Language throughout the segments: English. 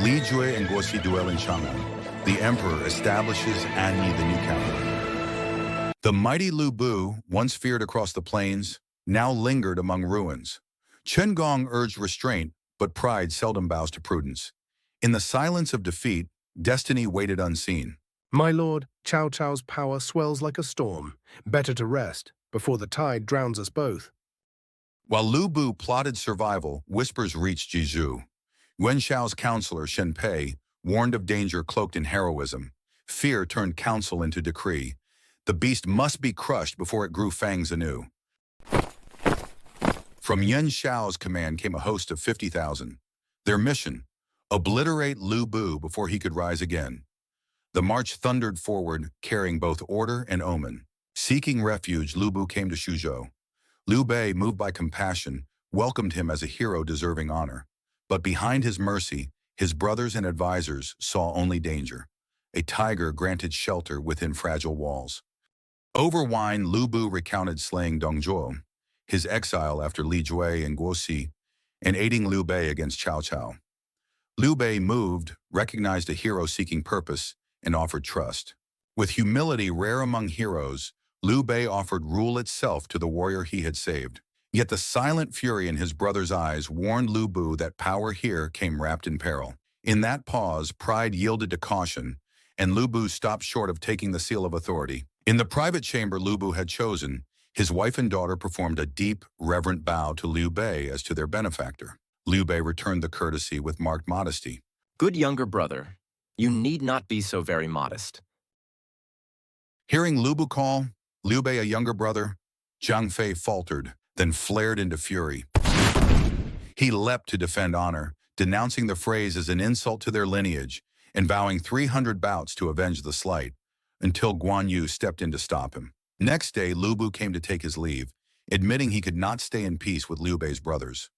Li Jue and Guo duel in Changan. The emperor establishes Anyi the new capital. The mighty Liu Bei, once feared across the plains, now lingered among ruins. Changan urged restraint, but pride seldom bows to prudence. In the silence of defeat, destiny waited unseen. My lord, Cao Cao's power swells like a storm. Better to rest, before the tide drowns us both. While Liu Bei plotted survival, whispers reached Xuzhou. Yuan Shao's counselor, Xian Pei, warned of danger cloaked in heroism. Fear turned counsel into decree. The beast must be crushed before it grew fangs anew. From Yuan Shao's command came a host of 50,000. Their mission, obliterate Liu Bei before he could rise again. The march thundered forward, carrying both order and omen. Seeking refuge, Liu Bei came to Xuzhou. Liu Bei, moved by compassion, welcomed him as a hero deserving honor. But behind his mercy, his brothers and advisors saw only danger. A tiger granted shelter within fragile walls. Over wine, Liu Bei recounted slaying Dongzhuo, his exile after Li Jue and Guo, and aiding Liu Bei against Cao Cao. Liu Bei, moved, recognized a hero seeking purpose, and offered trust. With humility rare among heroes, Liu Bei offered rule itself to the warrior he had saved. Yet the silent fury in his brother's eyes warned Liu Bei that power here came wrapped in peril. In that pause, pride yielded to caution, and Liu Bei stopped short of taking the seal of authority. In the private chamber Liu Bei had chosen, his wife and daughter performed a deep, reverent bow to Liu Bei as to their benefactor. Liu Bei returned the courtesy with marked modesty. Good younger brother, you need not be so very modest. Hearing Liu Bei call, Liu Bei a younger brother, Zhang Fei faltered, then flared into fury. He leapt to defend honor, denouncing the phrase as an insult to their lineage, and vowing 300 bouts to avenge the slight, until Guan Yu stepped in to stop him. Next day, Liu Bei came to take his leave, admitting he could not stay in peace with Liu Bei's brothers.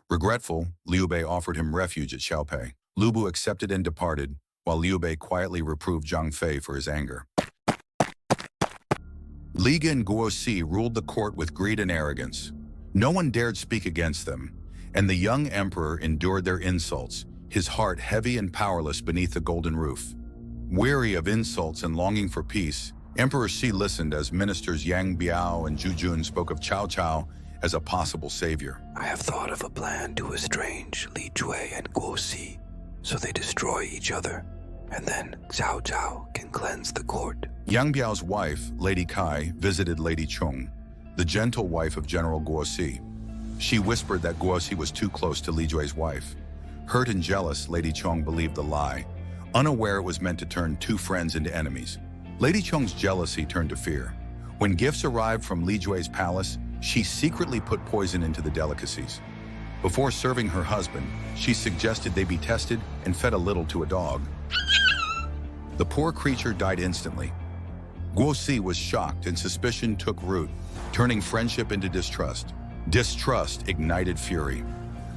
Regretful, Liu Bei offered him refuge at Xiaopei. Liu Bei accepted and departed, while Liu Bei quietly reproved Zhang Fei for his anger. Liu and Guo ruled the court with greed and arrogance. No one dared speak against them, and the young emperor endured their insults, his heart heavy and powerless beneath the golden roof. Weary of insults and longing for peace, Emperor Xi listened as ministers Yang Biao and Zhu Jun spoke of Cao Cao as a possible savior. I have thought of a plan to estrange Li Jue and Guo, so they destroy each other, and then Cao Cao can cleanse the court. Yang Biao's wife, Lady Kai, visited Lady Chong, the gentle wife of General Guo. She whispered that Guo was too close to Li Jue's wife. Hurt and jealous, Lady Chong believed the lie, unaware it was meant to turn two friends into enemies. Lady Chong's jealousy turned to fear. When gifts arrived from Li Jue's palace, she secretly put poison into the delicacies. Before serving her husband, she suggested they be tested and fed a little to a dog. The poor creature died instantly. Guo was shocked and suspicion took root, turning friendship into distrust. Distrust ignited fury.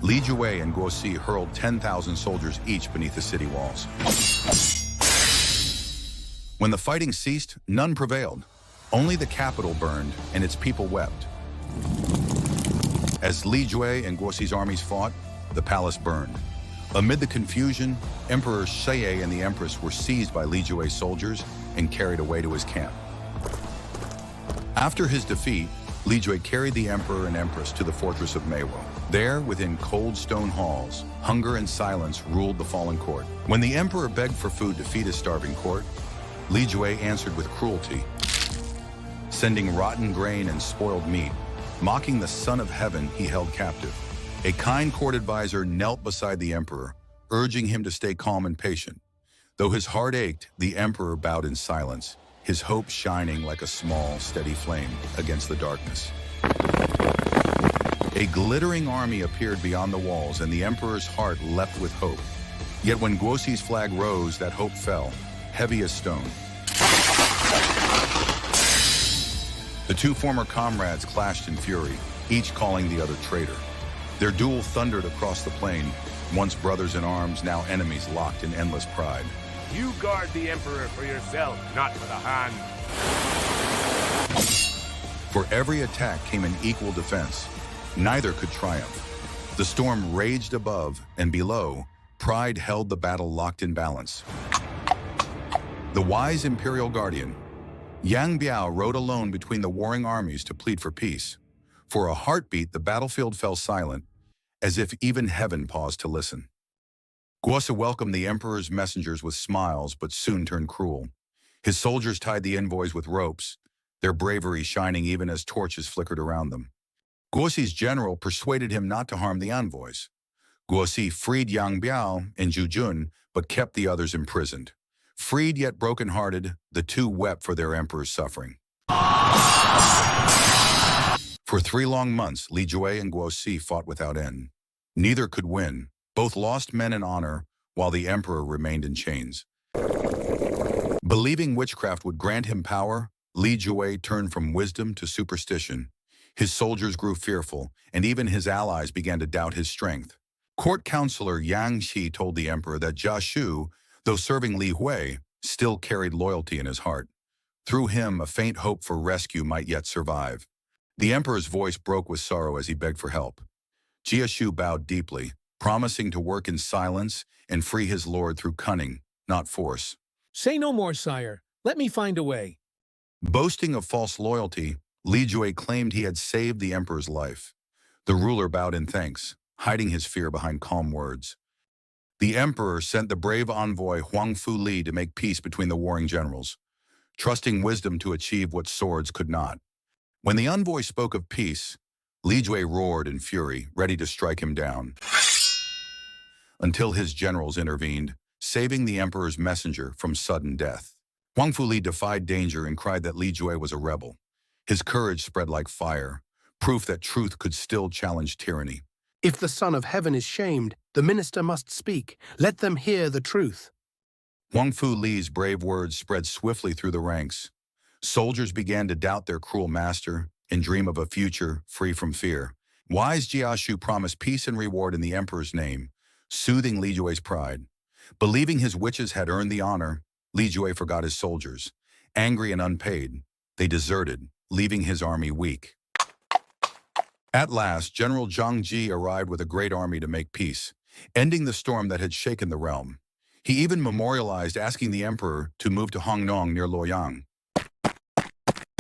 Li Jue and Guo hurled 10,000 soldiers each beneath the city walls. When the fighting ceased, none prevailed. Only the capital burned and its people wept. As Li Jue and Guo's armies fought, the palace burned. Amid the confusion, Emperor Xie and the Empress were seized by Li Jue's soldiers and carried away to his camp. After his defeat, Li Jue carried the Emperor and Empress to the fortress of Meiwo. There, within cold stone halls, hunger and silence ruled the fallen court. When the Emperor begged for food to feed his starving court, Li Jue answered with cruelty, sending rotten grain and spoiled meat, mocking the Son of Heaven he held captive. A kind court advisor knelt beside the Emperor, urging him to stay calm and patient. Though his heart ached, the Emperor bowed in silence, his hope shining like a small, steady flame against the darkness. A glittering army appeared beyond the walls, and the Emperor's heart leapt with hope. Yet when Guo's flag rose, that hope fell, heavy as stone. The two former comrades clashed in fury, each calling the other traitor. Their duel thundered across the plain, once brothers in arms, now enemies locked in endless pride. You guard the Emperor for yourself, not for the Han. For every attack came an equal defense. Neither could triumph. The storm raged above, and below, pride held the battle locked in balance. The wise imperial guardian, Yang Biao, rode alone between the warring armies to plead for peace. For a heartbeat, the battlefield fell silent, as if even heaven paused to listen. Guo welcomed the emperor's messengers with smiles, but soon turned cruel. His soldiers tied the envoys with ropes, their bravery shining even as torches flickered around them. Guo's general persuaded him not to harm the envoys. Guo freed Yang Biao and Zhu Jun, but kept the others imprisoned. Freed yet broken-hearted, the two wept for their emperor's suffering. For 3 long months, Jue and Guo fought without end. Neither could win. Both lost men and honor, while the emperor remained in chains. Believing witchcraft would grant him power, Jue turned from wisdom to superstition. His soldiers grew fearful, and even his allies began to doubt his strength. Court counselor Yang Xi told the emperor that Jia Shu, though serving Li Hui, still carried loyalty in his heart. Through him, a faint hope for rescue might yet survive. The emperor's voice broke with sorrow as he begged for help. Jia Shu bowed deeply, promising to work in silence and free his lord through cunning, not force. Say no more, sire. Let me find a way. Boasting of false loyalty, Jue claimed he had saved the emperor's life. The ruler bowed in thanks, hiding his fear behind calm words. The emperor sent the brave envoy Huang Fu Li to make peace between the warring generals, trusting wisdom to achieve what swords could not. When the envoy spoke of peace, Jue roared in fury, ready to strike him down, until his generals intervened, saving the emperor's messenger from sudden death. Huang Fu Li defied danger and cried that Jue was a rebel. His courage spread like fire, proof that truth could still challenge tyranny. If the Son of Heaven is shamed, the minister must speak. Let them hear the truth. Huang Fu Li's brave words spread swiftly through the ranks. Soldiers began to doubt their cruel master and dream of a future free from fear. Wise Jia Shu promised peace and reward in the emperor's name, soothing Jue's pride. Believing his witches had earned the honor, Jue forgot his soldiers. Angry and unpaid, they deserted, leaving his army weak. At last, General Zhang Ji arrived with a great army to make peace, ending the storm that had shaken the realm. He even memorialized asking the emperor to move to Hongnong near Luoyang.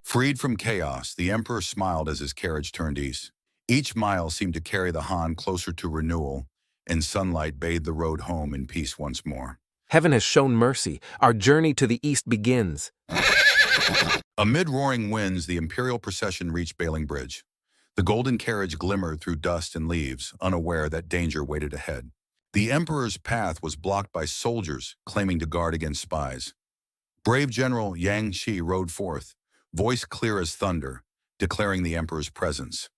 Freed from chaos, the emperor smiled as his carriage turned east. Each mile seemed to carry the Han closer to renewal, and sunlight bathed the road home in peace once more. Heaven has shown mercy. Our journey to the east begins. Amid roaring winds, the imperial procession reached Bailing Bridge. The golden carriage glimmered through dust and leaves, unaware that danger waited ahead. The emperor's path was blocked by soldiers claiming to guard against spies. Brave General Yang Shi rode forth, voice clear as thunder, declaring the emperor's presence.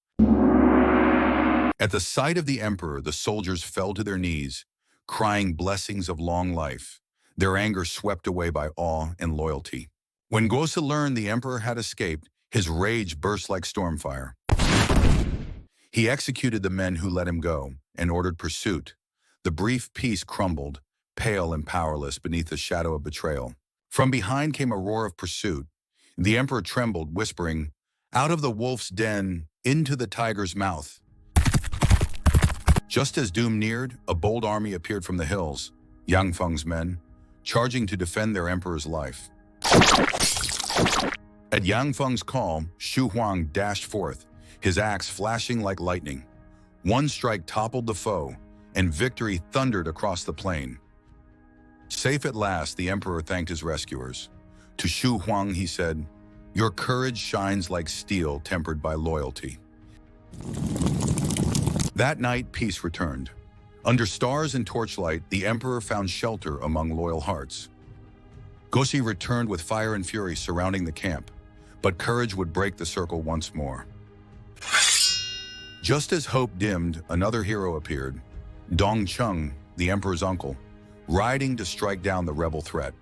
At the sight of the emperor, the soldiers fell to their knees, crying blessings of long life, their anger swept away by awe and loyalty. When Guo learned the emperor had escaped, his rage burst like stormfire. He executed the men who let him go and ordered pursuit. The brief peace crumbled, pale and powerless beneath the shadow of betrayal. From behind came a roar of pursuit. The emperor trembled, whispering, "Out of the wolf's den, into the tiger's mouth." Just as doom neared, a bold army appeared from the hills, Yang Feng's men, charging to defend their emperor's life. At Yang Feng's call, Xu Huang dashed forth, his axe flashing like lightning. One strike toppled the foe, and victory thundered across the plain. Safe at last, the emperor thanked his rescuers. To Xu Huang, he said, "Your courage shines like steel tempered by loyalty." That night, peace returned. Under stars and torchlight, the emperor found shelter among loyal hearts. Guo returned with fire and fury surrounding the camp, but courage would break the circle once more. Just as hope dimmed, another hero appeared, Dong Cheng, the emperor's uncle, riding to strike down the rebel threat.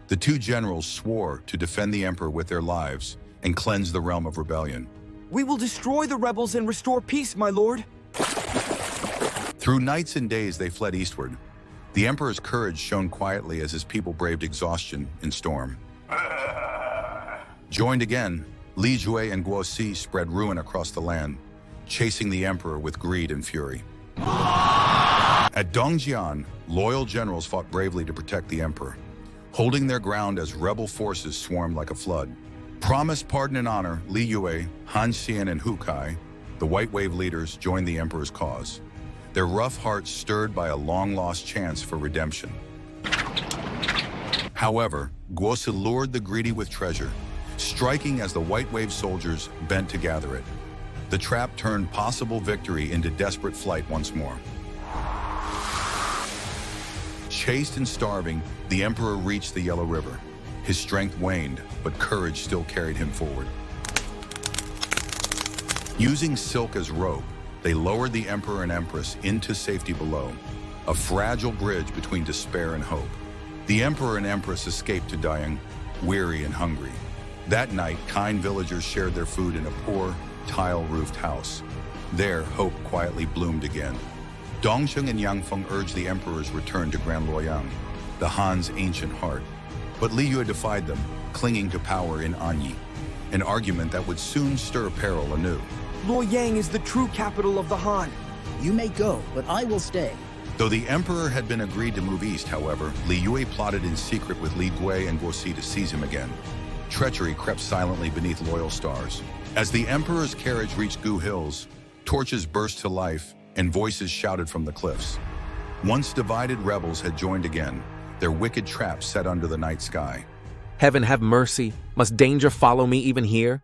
The two generals swore to defend the emperor with their lives and cleanse the realm of rebellion. "We will destroy the rebels and restore peace, my lord." Through nights and days, they fled eastward. The emperor's courage shone quietly as his people braved exhaustion and storm. Joined again, Jue and Guo spread ruin across the land, chasing the emperor with greed and fury. At Dongjian, loyal generals fought bravely to protect the emperor, holding their ground as rebel forces swarmed like a flood. Promised pardon and honor, Liu Bei, Han Xian, and Hu Kai, the White Wave leaders, joined the emperor's cause, their rough hearts stirred by a long-lost chance for redemption. However, Guo lured the greedy with treasure, striking as the White Wave soldiers bent to gather it. The trap turned possible victory into desperate flight once more. Chased and starving, the emperor reached the Yellow River. His strength waned, but courage still carried him forward. Using silk as rope, they lowered the emperor and empress into safety below, a fragile bridge between despair and hope. The emperor and empress escaped to Dayang, weary and hungry. That night, kind villagers shared their food in a poor, tile-roofed house. There, hope quietly bloomed again. Dongsheng and Yangfeng urged the emperor's return to Grand Luoyang, the Han's ancient heart. But Liu defied them, clinging to power in Anyi, an argument that would soon stir peril anew. Luoyang is the true capital of the Han. You may go, but I will stay. Though the emperor had been agreed to move east, however, Liu plotted in secret with Li Gui and Guo to seize him again. Treachery crept silently beneath loyal stars. As the emperor's carriage reached Gu Hills, torches burst to life and voices shouted from the cliffs. Once divided rebels had joined again, their wicked traps set under the night sky. Heaven have mercy. Must danger follow me even here?